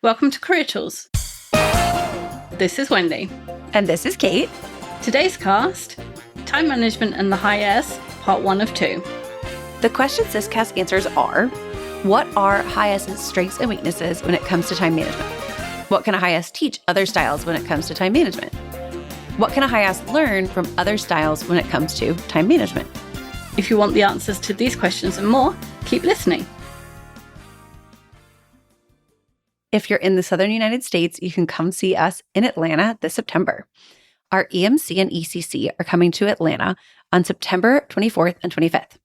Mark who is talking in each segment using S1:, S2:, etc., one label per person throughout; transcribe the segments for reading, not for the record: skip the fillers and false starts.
S1: Welcome to Career Tools. This is Wendy.
S2: And this is Kate.
S1: Today's cast, Time Management and the High S, Part 1 of 2.
S2: The questions this cast answers are, what are High S's strengths and weaknesses when it comes to time management? What can a High S teach other styles when it comes to time management? What can a High S learn from other styles when it comes to time management?
S1: If you want the answers to these questions and more, keep listening.
S2: If you're in the Southern United States, you can come see us in Atlanta this September. Our EMC and ECC are coming to Atlanta on September 24th and 25th.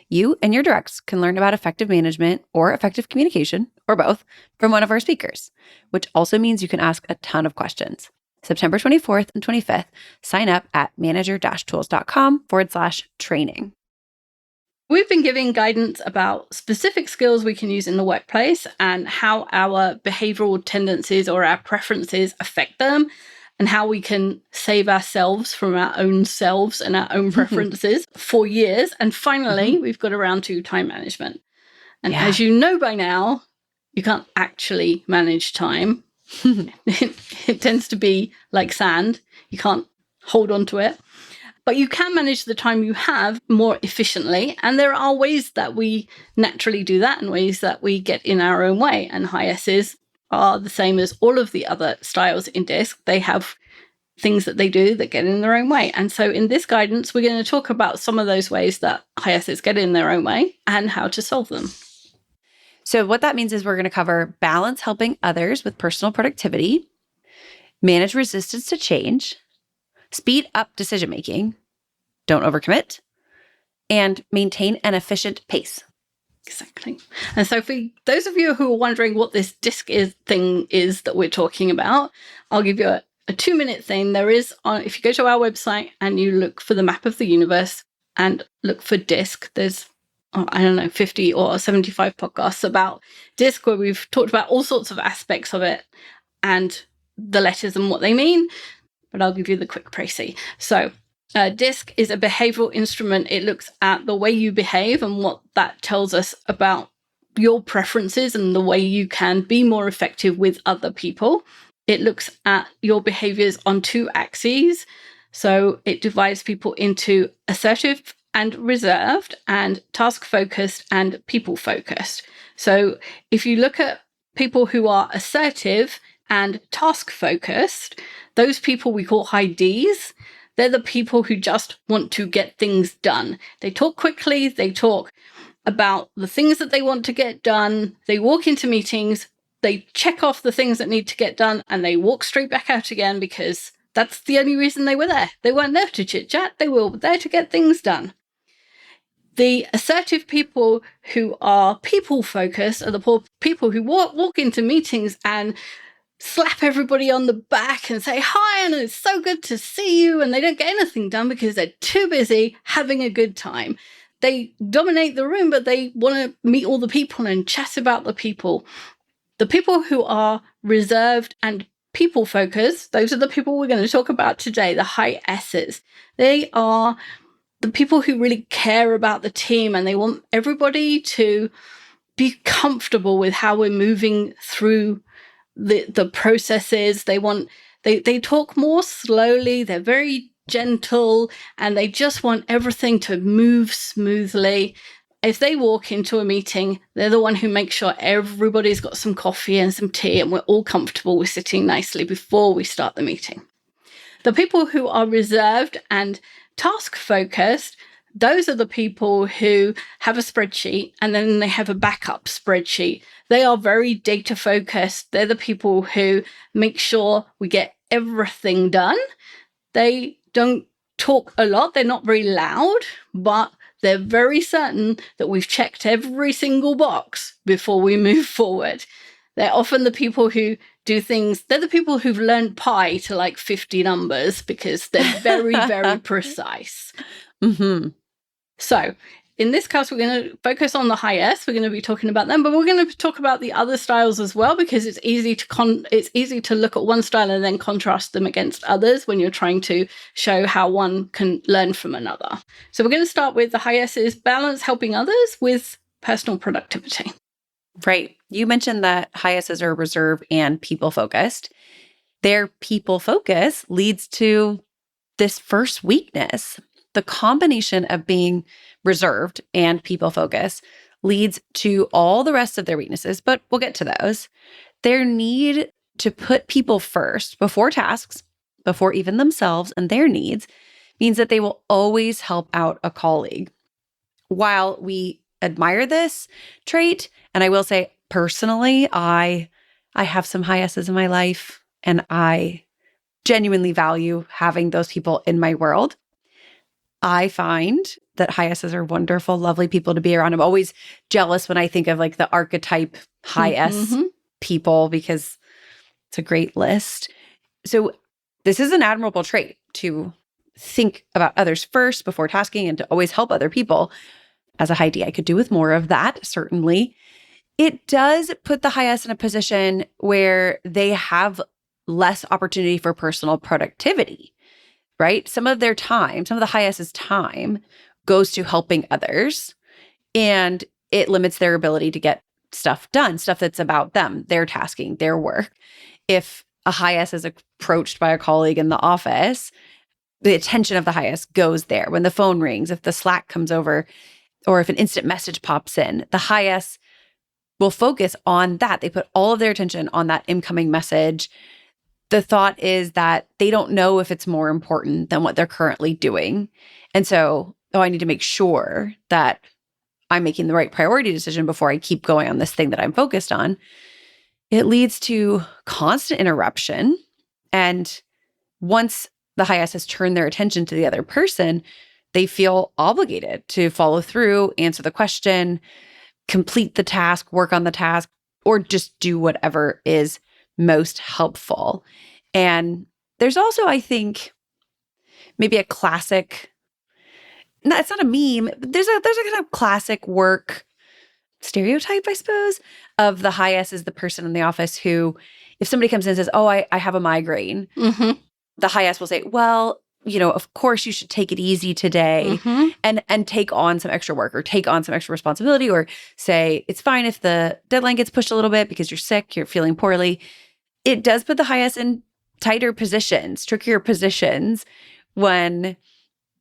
S2: You and your directs can learn about effective management or effective communication, or both, from one of our speakers, which also means you can ask a ton of questions. September 24th and 25th, sign up at manager-tools.com/training.
S1: We've been giving guidance about specific skills we can use in the workplace and how our behavioral tendencies or our preferences affect them, and how we can save ourselves from our own selves and our own preferences for years. And finally, we've got around to time management. And as you know by now, you can't actually manage time. It tends to be like sand. You can't hold on to it. But you can manage the time you have more efficiently. And there are ways that we naturally do that and ways that we get in our own way. And High S's are the same as all of the other styles in DISC. They have things that they do that get in their own way. And so in this guidance, we're going to talk about some of those ways that High S's get in their own way and how to solve them.
S2: So what that means is we're going to cover balance helping others with personal productivity, manage resistance to change, speed up decision-making, don't overcommit, and maintain an efficient pace.
S1: Exactly. And so for those of you who are wondering what this DISC thing is that we're talking about, I'll give you a 2-minute thing. There is, if you go to our website and you look for the map of the universe and look for DISC, there's 50 or 75 podcasts about DISC where we've talked about all sorts of aspects of it and the letters and what they mean. But I'll give you the quick précis. So DISC is a behavioral instrument. It looks at the way you behave and what that tells us about your preferences and the way you can be more effective with other people. It looks at your behaviors on 2 axes. So it divides people into assertive and reserved, and task-focused and people-focused. So if you look at people who are assertive and task-focused, those people we call high Ds. They're the people who just want to get things done. They talk quickly. They talk about the things that they want to get done. They walk into meetings. They check off the things that need to get done, and they walk straight back out again because that's the only reason they were there. They weren't there to chit-chat. They were there to get things done. The assertive people who are people-focused are the people who walk into meetings and slap everybody on the back and say, hi, and it's so good to see you. And they don't get anything done because they're too busy having a good time. They dominate the room, but they want to meet all the people and chat about the people. The people who are reserved and people-focused, those are the people we're going to talk about today, the High S's. They are the people who really care about the team and they want everybody to be comfortable with how we're moving through the processes. They talk more slowly, they're very gentle, and they just want everything to move smoothly. If they walk into a meeting, they're the one who makes sure everybody's got some coffee and some tea and we're all comfortable with sitting nicely before we start the meeting. The people who are reserved and task-focused, those are the people who have a spreadsheet and then they have a backup spreadsheet. They are very data-focused. They're the people who make sure we get everything done. They don't talk a lot. They're not very loud, but they're very certain that we've checked every single box before we move forward. They're often the people who do things. They're the people who've learned pi to like 50 numbers because they're very, very precise.
S2: Mm-hmm.
S1: So in this class, we're going to focus on the High S. We're going to be talking about them, but we're going to talk about the other styles as well, because it's easy to look at one style and then contrast them against others when you're trying to show how one can learn from another. So we're going to start with the High S's balance helping others with personal productivity.
S2: Right. You mentioned that highesses are reserved and people focused. Their people focus leads to this first weakness. The combination of being reserved and people focus leads to all the rest of their weaknesses, but we'll get to those. Their need to put people first before tasks, before even themselves and their needs, means that they will always help out a colleague. While we admire this trait, and I will say personally, I have some high S's in my life, and I genuinely value having those people in my world. I find that high S's are wonderful, lovely people to be around. I'm always jealous when I think of like the archetype high S people because it's a great list. So this is an admirable trait to think about others first before tasking and to always help other people. As a high D, I could do with more of that, certainly. It does put the high S in a position where they have less opportunity for personal productivity, right? Some of their time, some of the high S's time goes to helping others, and it limits their ability to get stuff done, stuff that's about them, their tasking, their work. If a high S is approached by a colleague in the office, the attention of the high S goes there. When the phone rings, if the Slack comes over, or if an instant message pops in, the high S will focus on that. They put all of their attention on that incoming message. The thought is that they don't know if it's more important than what they're currently doing. And so, I need to make sure that I'm making the right priority decision before I keep going on this thing that I'm focused on. It leads to constant interruption. And once the high S has turned their attention to the other person, they feel obligated to follow through, answer the question, complete the task, work on the task, or just do whatever is most helpful. And there's also, I think, maybe a classic, no, it's not a meme, but there's a kind of classic work stereotype, I suppose, of the high S is the person in the office who, if somebody comes in and says, oh, I have a migraine, the high S will say, well, of course you should take it easy today and take on some extra work or take on some extra responsibility, or say, it's fine if the deadline gets pushed a little bit because you're sick, you're feeling poorly. It does put the high S in tighter positions, trickier positions when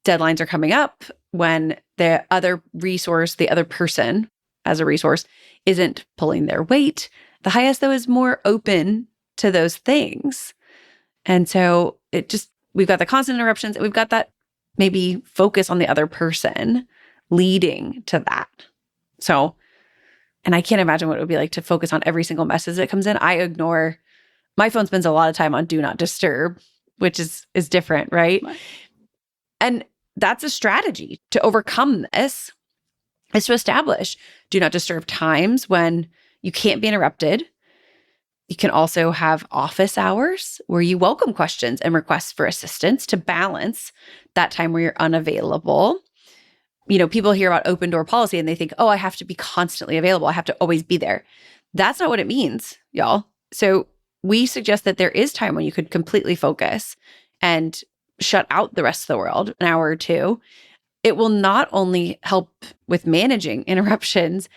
S2: deadlines are coming up, when the other resource, the other person as a resource isn't pulling their weight. The high S, though, is more open to those things. And so we've got the constant interruptions, and we've got that maybe focus on the other person leading to that. So, and I can't imagine what it would be like to focus on every single message that comes in. My phone spends a lot of time on do not disturb, which is different, right? And that's a strategy to overcome this, is to establish do not disturb times when you can't be interrupted. You can also have office hours where you welcome questions and requests for assistance to balance that time where you're unavailable. People hear about open door policy and they think, oh, I have to be constantly available. I have to always be there. That's not what it means, y'all. So we suggest that there is time when you could completely focus and shut out the rest of the world, an hour or two. It will not only help with managing interruptions,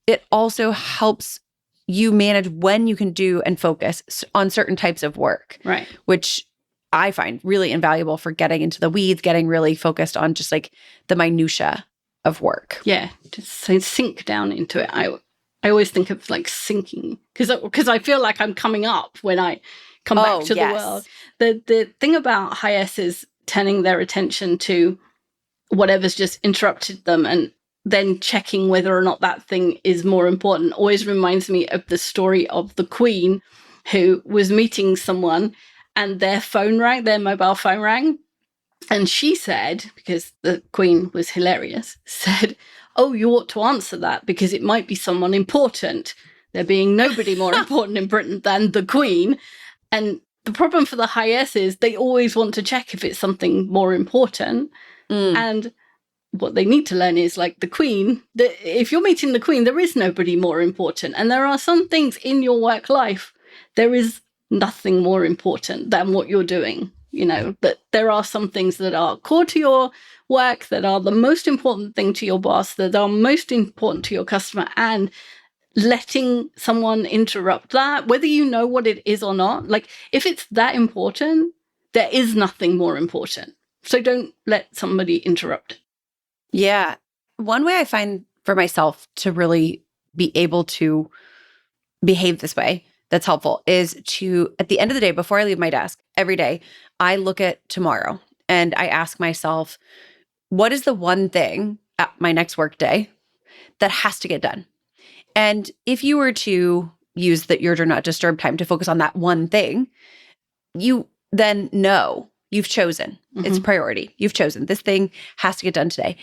S2: it also helps you manage when you can do and focus on certain types of work,
S1: right? Which
S2: I find really invaluable for getting into the weeds, getting really focused on just like the minutia of work.
S1: Yeah, just sink down into it. I always think of like sinking because I feel like I'm coming up when I come back to the world. The thing about high S is turning their attention to whatever's just interrupted them and then checking whether or not that thing is more important always reminds me of the story of the Queen, who was meeting someone and their mobile phone rang. And she said, because the Queen was hilarious, said, oh, you ought to answer that because it might be someone important. There being nobody more important in Britain than the Queen. And the problem for the high S is they always want to check if it's something more important. And what they need to learn is, like the Queen, if you're meeting the Queen, there is nobody more important. And there are some things in your work life, there is nothing more important than what you're doing. That there are some things that are core to your work, that are the most important thing to your boss, that are most important to your customer. And letting someone interrupt that, whether you know what it is or not. Like, if it's that important, there is nothing more important. So don't let somebody interrupt it.
S2: Yeah. One way I find for myself to really be able to behave this way that's helpful is to, at the end of the day, before I leave my desk, every day, I look at tomorrow and I ask myself, what is the one thing at my next work day that has to get done? And if you were to use your do not disturb time to focus on that one thing, you then know you've chosen. It's priority. You've chosen. This thing has to get done today.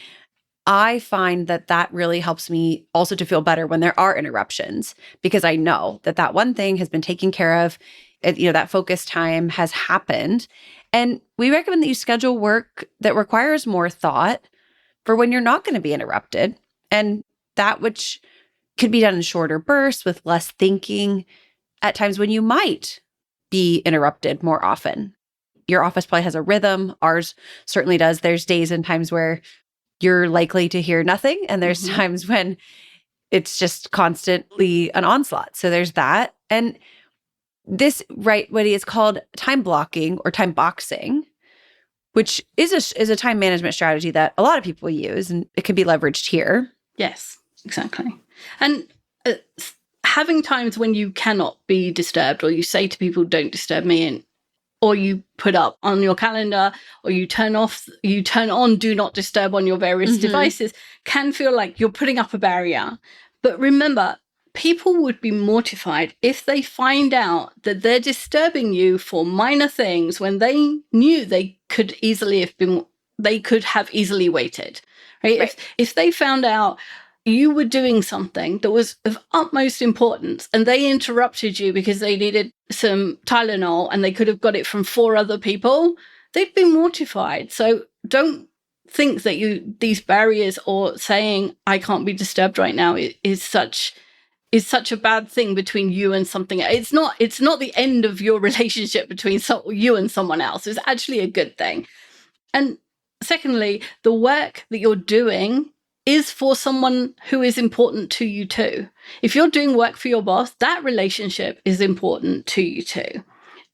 S2: I find that really helps me also to feel better when there are interruptions, because I know that one thing has been taken care of. That focus time has happened. And we recommend that you schedule work that requires more thought for when you're not going to be interrupted, and that which could be done in shorter bursts with less thinking at times when you might be interrupted more often. Your office probably has a rhythm. Ours certainly does. There's days and times where you're likely to hear nothing, and there's times when it's just constantly an onslaught. So there's that. And this, right, what is called time blocking or time boxing, which is a time management strategy that a lot of people use, and it can be leveraged here.
S1: Yes, exactly. And having times when you cannot be disturbed, or you say to people, don't disturb me, or you put up on your calendar, or you turn on do not disturb on your various devices, can feel like you're putting up a barrier. But remember, people would be mortified if they find out that they're disturbing you for minor things when they knew they could have easily waited, right? If they found out you were doing something that was of utmost importance and they interrupted you because they needed some Tylenol and they could have got it from 4 other people, they'd be mortified. So don't think that these barriers or saying I can't be disturbed right now is such a bad thing between you and something. It's not the end of your relationship between you and someone else. It's actually a good thing. And secondly, the work that you're doing is for someone who is important to you too. If you're doing work for your boss, that relationship is important to you too.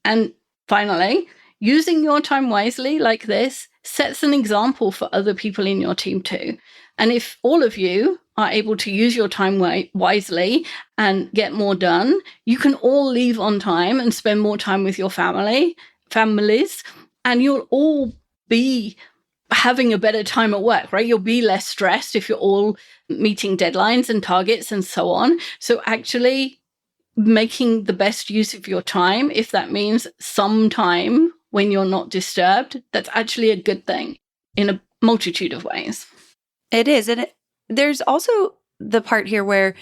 S1: And finally, using your time wisely like this sets an example for other people in your team too. And if all of you are able to use your time wisely and get more done, you can all leave on time and spend more time with your families, and you'll all be having a better time at work, right? You'll be less stressed if you're all meeting deadlines and targets and so on. So actually making the best use of your time, if that means some time when you're not disturbed, that's actually a good thing in a multitude of ways.
S2: It is. And there's also the part here where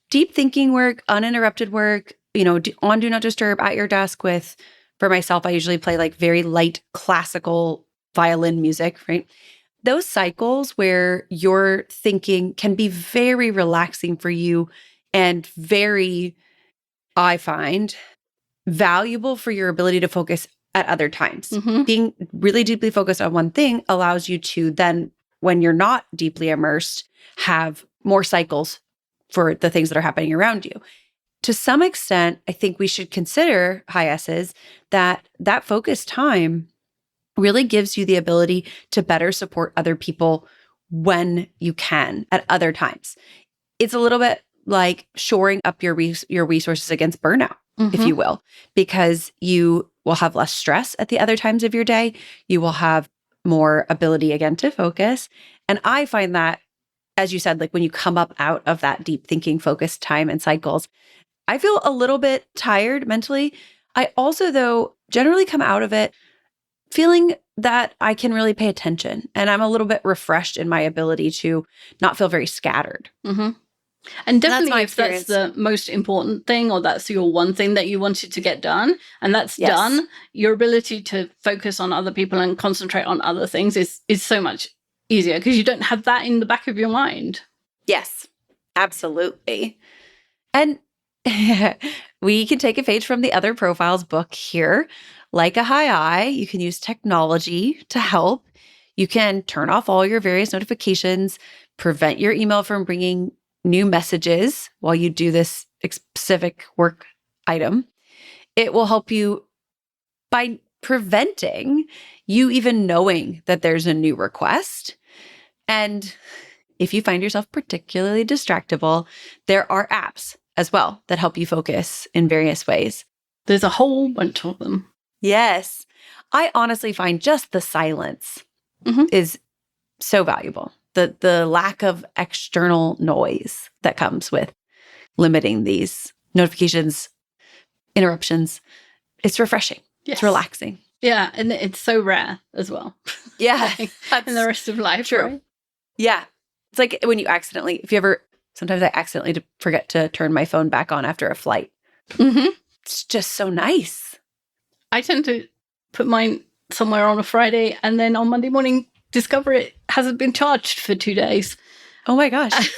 S2: deep thinking work, uninterrupted work, on do not disturb at your desk for myself, I usually play like very light classical violin music, right? Those cycles where your thinking can be very relaxing for you and very, I find, valuable for your ability to focus at other times. Being really deeply focused on one thing allows you to then, when you're not deeply immersed, have more cycles for the things that are happening around you. To some extent, I think we should consider, high S's, that focused time really gives you the ability to better support other people when you can at other times. It's a little bit like shoring up your resources against burnout, if you will, because you will have less stress at the other times of your day. You will have more ability again to focus. And I find that, as you said, like when you come up out of that deep thinking focused time and cycles, I feel a little bit tired mentally. I also, though, generally come out of it feeling that I can really pay attention, and I'm a little bit refreshed in my ability to not feel very scattered.
S1: And definitely if that's the most important thing, or that's your one thing that you wanted to get done, and that's done, your ability to focus on other people and concentrate on other things is so much easier because you don't have that in the back of your mind.
S2: Yes, absolutely. And we can take a page from the Other Profiles book here. Like a high I, you can use technology to help. You can turn off all your various notifications, prevent your email from bringing new messages while you do this specific work item. It will help you by preventing you even knowing that there's a new request. And if you find yourself particularly distractible, there are apps as well that help you focus in various ways.
S1: There's a whole bunch of them.
S2: Yes. I honestly find just the silence is so valuable. The lack of external noise that comes with limiting these notifications, interruptions. It's refreshing.
S1: Yes.
S2: It's relaxing.
S1: Yeah, and it's so rare as well.
S2: Yeah.
S1: In the rest of life.
S2: True.
S1: Right?
S2: Yeah. It's like when you accidentally, sometimes I accidentally forget to turn my phone back on after a flight. It's just so nice.
S1: I tend to put mine somewhere on a Friday and then on Monday morning discover it hasn't been charged for 2 days.
S2: Oh my gosh.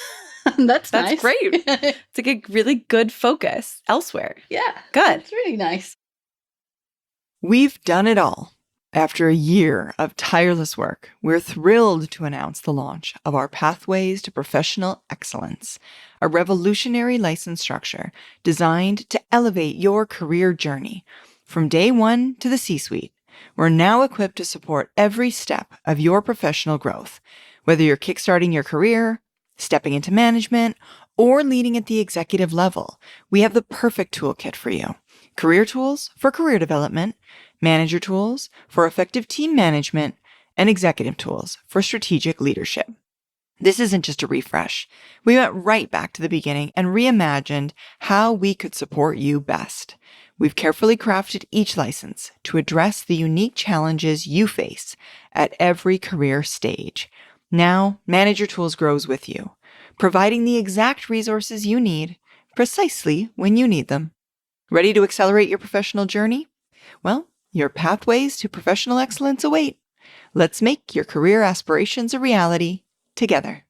S1: That's nice.
S2: Great. It's like a really good focus elsewhere.
S1: Yeah.
S2: Good.
S1: It's really nice.
S3: We've done it all. After a year of tireless work, we're thrilled to announce the launch of our Pathways to Professional Excellence, a revolutionary license structure designed to elevate your career journey. From day one to the C-suite, we're now equipped to support every step of your professional growth. Whether you're kickstarting your career, stepping into management, or leading at the executive level, we have the perfect toolkit for you. Career tools for career development, manager tools for effective team management, and executive tools for strategic leadership. This isn't just a refresh. We went right back to the beginning and reimagined how we could support you best. We've carefully crafted each license to address the unique challenges you face at every career stage. Now, Manager Tools grows with you, providing the exact resources you need precisely when you need them. Ready to accelerate your professional journey? Well, your pathways to professional excellence await. Let's make your career aspirations a reality together.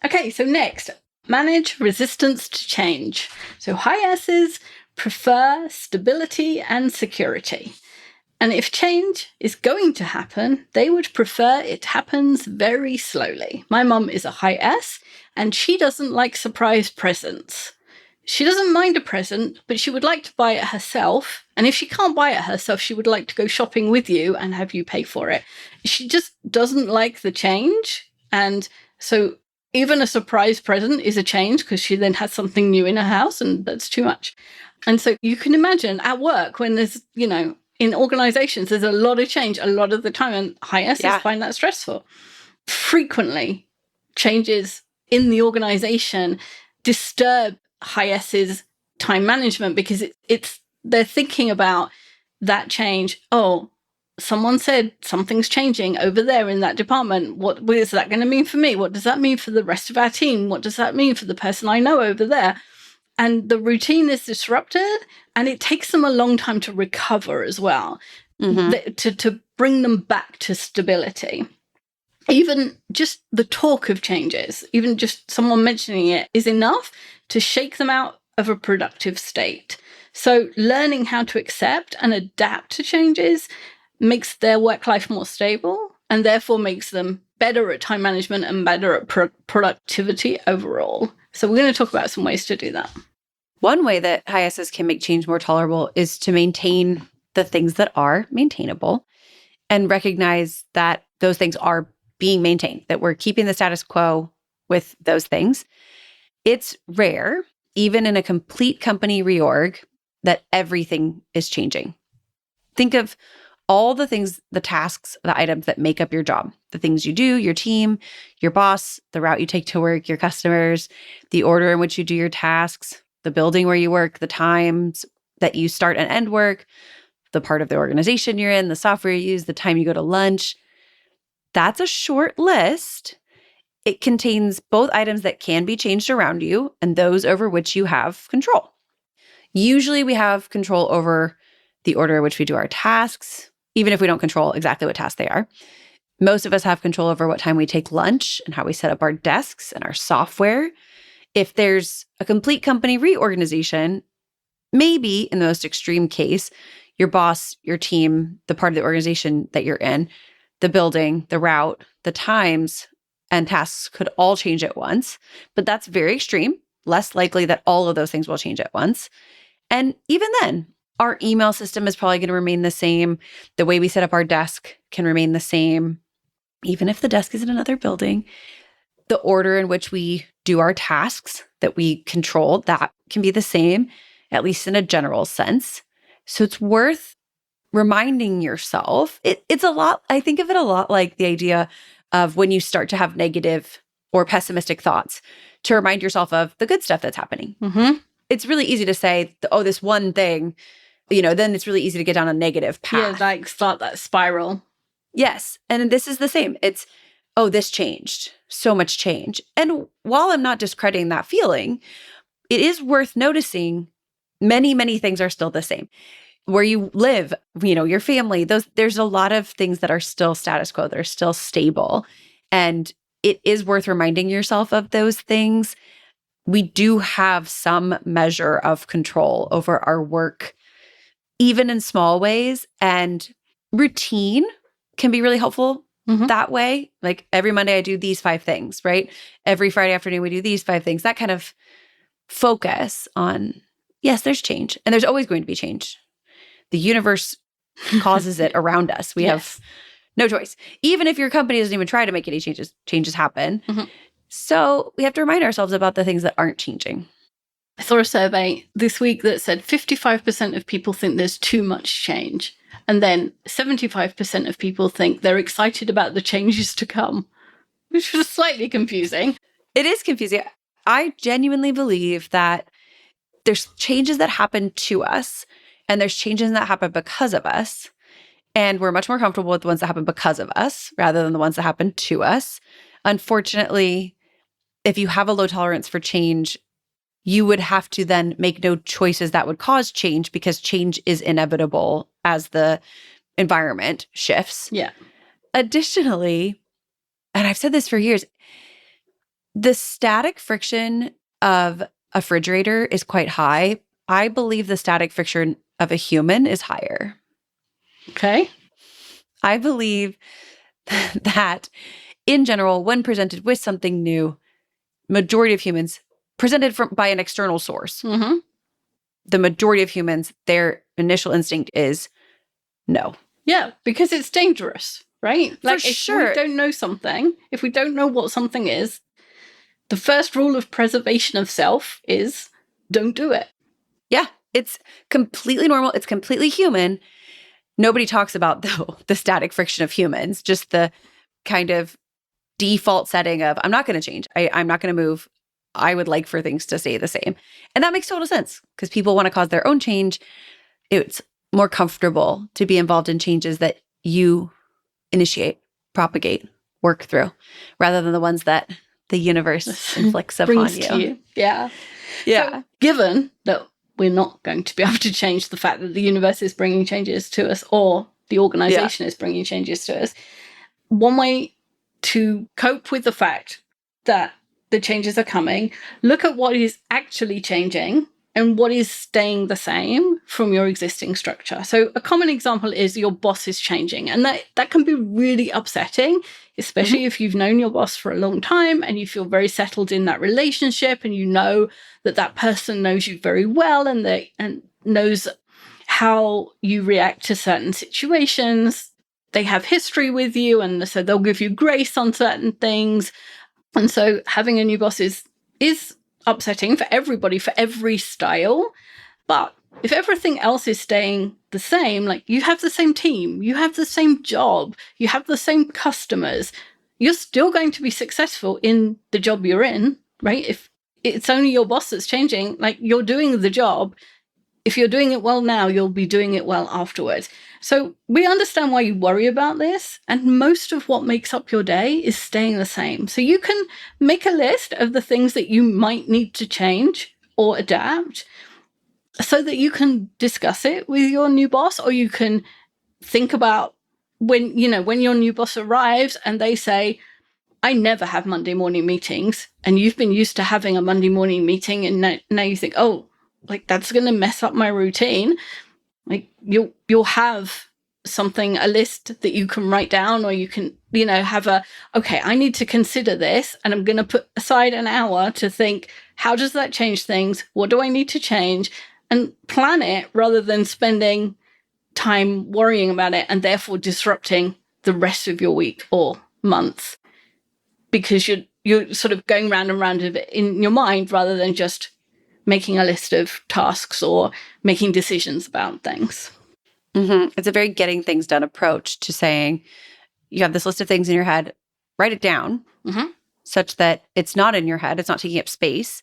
S1: Okay, so next, manage resistance to change. So high S's prefer stability and security. And if change is going to happen, they would prefer it happens very slowly. My mum is a high S, and she doesn't like surprise presents. She doesn't mind a present, but she would like to buy it herself. And if she can't buy it herself, she would like to go shopping with you and have you pay for it. She just doesn't like the change. And so even a surprise present is a change because she then has something new in her house, and that's too much. And so you can imagine at work when there's, in organizations, there's a lot of change a lot of the time, and high S's find that stressful. Frequently, changes in the organization disturb high S's time management because they're thinking about that change. Oh, someone said something's changing over there in that department. What is that going to mean for me? What does that mean for the rest of our team? What does that mean for the person I know over there? And the routine is disrupted, and it takes them a long time to recover as well, to bring them back to stability. Even just the talk of changes, even just someone mentioning it is enough to shake them out of a productive state. So learning how to accept and adapt to changes makes their work life more stable, and therefore makes them better at time management and better at productivity overall. So we're going to talk about some ways to do that.
S2: One way that high S's can make change more tolerable is to maintain the things that are maintainable and recognize that those things are being maintained, that we're keeping the status quo with those things. It's rare, even in a complete company reorg, that everything is changing. Think of all the things, the tasks, the items that make up your job, the things you do, your team, your boss, the route you take to work, your customers, the order in which you do your tasks, the building where you work, the times that you start and end work, the part of the organization you're in, the software you use, the time you go to lunch. That's a short list. It contains both items that can be changed around you and those over which you have control. Usually we have control over the order in which we do our tasks, even if we don't control exactly what tasks they are. Most of us have control over what time we take lunch and how we set up our desks and our software. If there's a complete company reorganization, maybe in the most extreme case, your boss, your team, the part of the organization that you're in, the building, the route, the times and tasks could all change at once, but that's very extreme. Less likely that all of those things will change at once. And even then, our email system is probably going to remain the same. The way we set up our desk can remain the same. Even if the desk is in another building, the order in which we do our tasks that we control, that can be the same, at least in a general sense. So it's worth reminding yourself. It's a lot, I think of it a lot like the idea of when you start to have negative or pessimistic thoughts, to remind yourself of the good stuff that's happening.
S1: Mm-hmm.
S2: It's really easy to say, oh, this one thing, then it's really easy to get down a negative path.
S1: Yeah, like start that spiral.
S2: Yes. And this is the same. It's, oh, this changed. So much change. And while I'm not discrediting that feeling, it is worth noticing many, many things are still the same. Where you live, your family, there's a lot of things that are still status quo, they're still stable. And it is worth reminding yourself of those things. We do have some measure of control over our work, even in small ways. And routine can be really helpful that way. Like every Monday I do these 5 things, right? Every Friday afternoon we do these 5 things. That kind of focus on, yes, there's change. And there's always going to be change. The universe causes it around us. We have no choice. Even if your company doesn't even try to make any changes happen. Mm-hmm. So we have to remind ourselves about the things that aren't changing.
S1: I saw a survey this week that said 55% of people think there's too much change. And then 75% of people think they're excited about the changes to come, which was slightly confusing.
S2: It is confusing. I genuinely believe that there's changes that happen to us, and there's changes that happen because of us. And we're much more comfortable with the ones that happen because of us rather than the ones that happen to us. Unfortunately, if you have a low tolerance for change, you would have to then make no choices that would cause change, because change is inevitable as the environment shifts.
S1: Yeah.
S2: Additionally, and I've said this for years, the static friction of a refrigerator is quite high. I believe the static friction of a human is higher.
S1: Okay.
S2: I believe that in general, when presented with something new, majority of humans presented by an external source, the majority of humans, their initial instinct is no.
S1: Yeah, because it's dangerous, right? Like if
S2: sure.
S1: we don't know something, if we don't know what something is, the first rule of preservation of self is don't do it.
S2: Yeah, it's completely normal. It's completely human. Nobody talks about, though, the static friction of humans, just the kind of default setting of, I'm not going to change. I'm not going to move. I would like for things to stay the same. And that makes total sense, because people want to cause their own change. It's more comfortable to be involved in changes that you initiate, propagate, work through, rather than the ones that the universe inflicts upon you.
S1: Yeah. So, given that we're not going to be able to change the fact that the universe is bringing changes to us, or the organization is bringing changes to us, one way to cope with the fact that the changes are coming, look at what is actually changing and what is staying the same from your existing structure. So a common example is your boss is changing, and that can be really upsetting, especially if you've known your boss for a long time and you feel very settled in that relationship, and you know that that person knows you very well and knows how you react to certain situations. They have history with you, and so they'll give you grace on certain things. And so having a new boss is upsetting for everybody, for every style. But if everything else is staying the same, like you have the same team, you have the same job, you have the same customers, you're still going to be successful in the job you're in, right? If it's only your boss that's changing, like you're doing the job. If you're doing it well now, you'll be doing it well afterwards. So we understand why you worry about this. And most of what makes up your day is staying the same. So you can make a list of the things that you might need to change or adapt, so that you can discuss it with your new boss, or you can think about when your new boss arrives and they say, I never have Monday morning meetings. And you've been used to having a Monday morning meeting. And now you think, oh, like that's going to mess up my routine. Like you'll have something, a list that you can write down, or you can have okay, I need to consider this, and I'm going to put aside an hour to think, how does that change things? What do I need to change? And plan it rather than spending time worrying about it and therefore disrupting the rest of your week or month, because you're sort of going round and round of it in your mind rather than just making a list of tasks or making decisions about things.
S2: Mm-hmm. It's a very getting things done approach to saying you have this list of things in your head, write it down such that it's not in your head, it's not taking up space,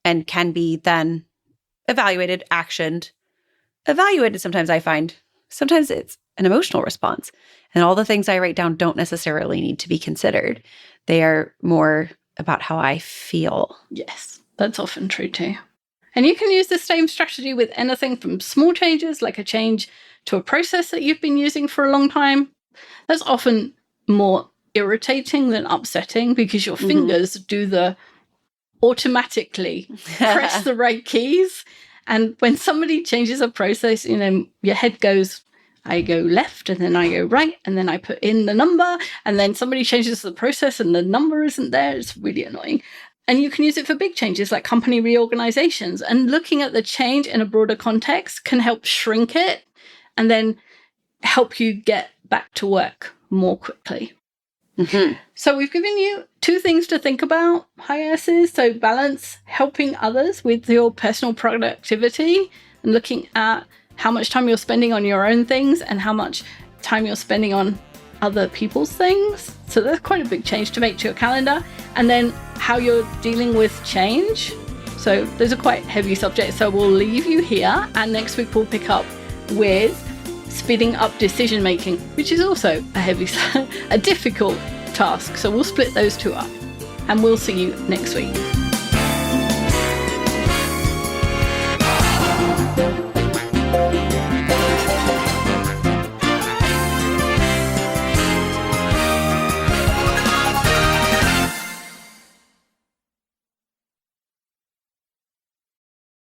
S2: and can be then evaluated, actioned. Evaluated, sometimes I find, sometimes it's an emotional response. And all the things I write down don't necessarily need to be considered. They are more about how I feel.
S1: Yes, that's often true too. And you can use the same strategy with anything from small changes, like a change to a process that you've been using for a long time. That's often more irritating than upsetting because your fingers do the automatically press the right keys. And when somebody changes a process, your head goes, I go left and then I go right and then I put in the number, and then somebody changes the process and the number isn't there. It's really annoying. And you can use it for big changes like company reorganizations, and looking at the change in a broader context can help shrink it and then help you get back to work more quickly. So we've given you 2 things to think about, hiatuses. So balance helping others with your personal productivity and looking at how much time you're spending on your own things and how much time you're spending on other people's things. So that's quite a big change to make to your calendar. And then how you're dealing with change. So those are quite heavy subjects. So we'll leave you here. And next week we'll pick up with speeding up decision making, which is also a difficult task. So we'll split those 2 up. And we'll see you next week.